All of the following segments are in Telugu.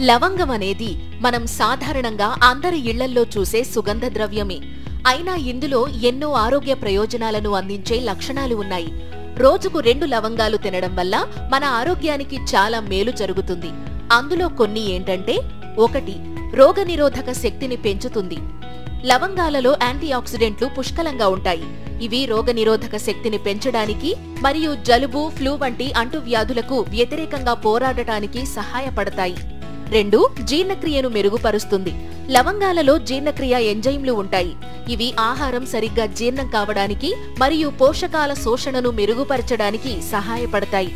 లవంగం అనేది మనం సాధారణంగా అందరి ఇళ్లల్లో చూసే సుగంధ ద్రవ్యమే. అయినా ఇందులో ఎన్నో ఆరోగ్య ప్రయోజనాలను అందించే లక్షణాలు ఉన్నాయి. రోజుకు 2 లవంగాలు తినడం వల్ల మన ఆరోగ్యానికి చాలా మేలు జరుగుతుంది. అందులో కొన్ని ఏంటంటే, 1. రోగనిరోధక శక్తిని పెంచుతుంది. లవంగాలలో యాంటీ ఆక్సిడెంట్లు పుష్కలంగా ఉంటాయి. ఇవి రోగనిరోధక శక్తిని పెంచడానికి మరియు జలుబు, ఫ్లూ వంటి అంటువ్యాధులకు వ్యతిరేకంగా పోరాడటానికి సహాయపడతాయి. 2. జీర్ణక్రియను మెరుగుపరుస్తుంది. లవంగాలలో జీర్ణక్రియ ఎంజైమ్లు ఉంటాయి. ఇవి ఆహారం సరిగ్గా జీర్ణం కావడానికి మరియు పోషకాల శోషణను మెరుగుపరచడానికి సహాయపడతాయి.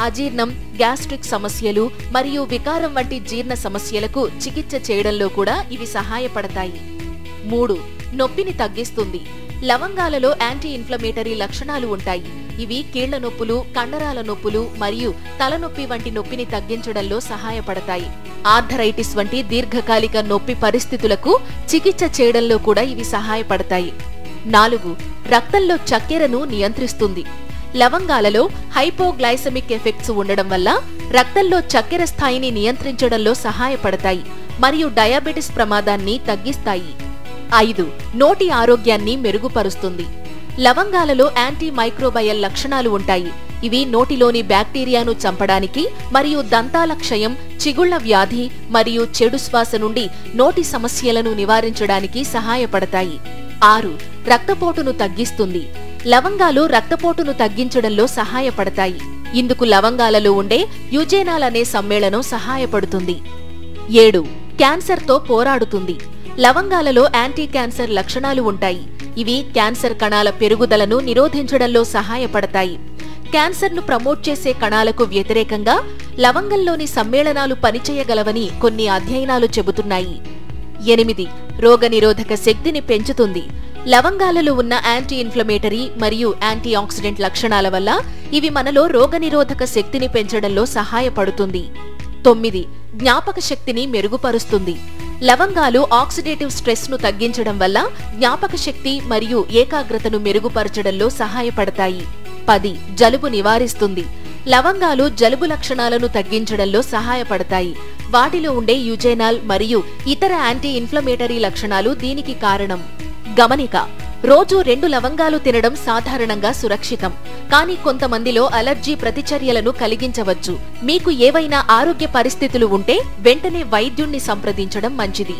అజీర్ణం, గ్యాస్ట్రిక్ సమస్యలు మరియు వికారం వంటి జీర్ణ సమస్యలకు చికిత్స చేయడంలో కూడా ఇవి సహాయపడతాయి. 3. నొప్పిని తగ్గిస్తుంది. లవంగాలలో యాంటీ ఇన్ఫ్లమేటరీ లక్షణాలు ఉంటాయి. ఇవి కీళ్ల నొప్పులు, కండరాల నొప్పులు మరియు తలనొప్పి వంటి నొప్పిని తగ్గించడంలో సహాయపడతాయి. ఆర్థరైటిస్ వంటి దీర్ఘకాలిక నొప్పి పరిస్థితులకు చికిత్స చేయడంలో కూడా ఇవి సహాయపడతాయి. 4. రక్తంలో చక్కెరను నియంత్రిస్తుంది. లవంగాలలో హైపోగ్లైసెమిక్ ఎఫెక్ట్స్ ఉండడం వల్ల రక్తంలో చక్కెర స్థాయిని నియంత్రించడంలో సహాయపడతాయి మరియు డయాబెటిస్ ప్రమాదాన్ని తగ్గిస్తాయి. 5. నోటి ఆరోగ్యాన్ని మెరుగుపరుస్తుంది. లవంగాలలో యాంటీ మైక్రోబయల్ లక్షణాలు ఉంటాయి. ఇవి నోటిలోని బ్యాక్టీరియాను చంపడానికి మరియు దంతాల క్షయం, చిగుళ్ల వ్యాధి మరియు చెడు శ్వాస నుండి నోటి సమస్యలను నివారించడానికి సహాయపడతాయి. 6. రక్తపోటును తగ్గిస్తుంది. లవంగాలు రక్తపోటును తగ్గించడంలో సహాయపడతాయి. ఇందుకు లవంగాలలో ఉండే యుజేనాల్ అనే సమ్మేళనం సహాయపడుతుంది. 7. క్యాన్సర్తో పోరాడుతుంది. లవంగాలలో యాంటీ క్యాన్సర్ లక్షణాలు ఉంటాయి. ఇవి క్యాన్సర్ కణాల పెరుగుదలను నిరోధించడంలో సహాయపడతాయి. క్యాన్సర్ను ప్రమోట్ చేసే కణాలకు వ్యతిరేకంగా లవంగంలోని సమ్మేళనాలు పనిచేయగలవని కొన్ని అధ్యయనాలు చెబుతున్నాయి. 8. రోగనిరోధక శక్తిని పెంచుతుంది. లవంగాలలో ఉన్న యాంటీ ఇన్ఫ్లమేటరీ మరియు యాంటీ ఆక్సిడెంట్ లక్షణాల వల్ల ఇవి మనలో రోగనిరోధక శక్తిని పెంచడంలో సహాయపడుతుంది. 9. జ్ఞాపక శక్తిని మెరుగుపరుస్తుంది. లవంగాలు ఆక్సిడేటివ్ స్ట్రెస్ ను తగ్గించడం వల్ల జ్ఞాపక శక్తి మరియు ఏకాగ్రతను మెరుగుపరచడంలో సహాయపడతాయి. 10. జలుబు నివారిస్తుంది. లవంగాలు జలుబు లక్షణాలను తగ్గించడంలో సహాయపడతాయి. వాటిలో ఉండే యుజేనాల్ మరియు ఇతర యాంటీ ఇన్ఫ్లమేటరీ లక్షణాలు దీనికి కారణం. గమనిక: రోజు 2 లవంగాలు తినడం సాధారణంగా సురక్షితం. కానీ కొంతమందిలో అలర్జీ ప్రతిచర్యలను కలిగించవచ్చు. మీకు ఏవైనా ఆరోగ్య పరిస్థితులు ఉంటే వెంటనే వైద్యుణ్ణి సంప్రదించడం మంచిది.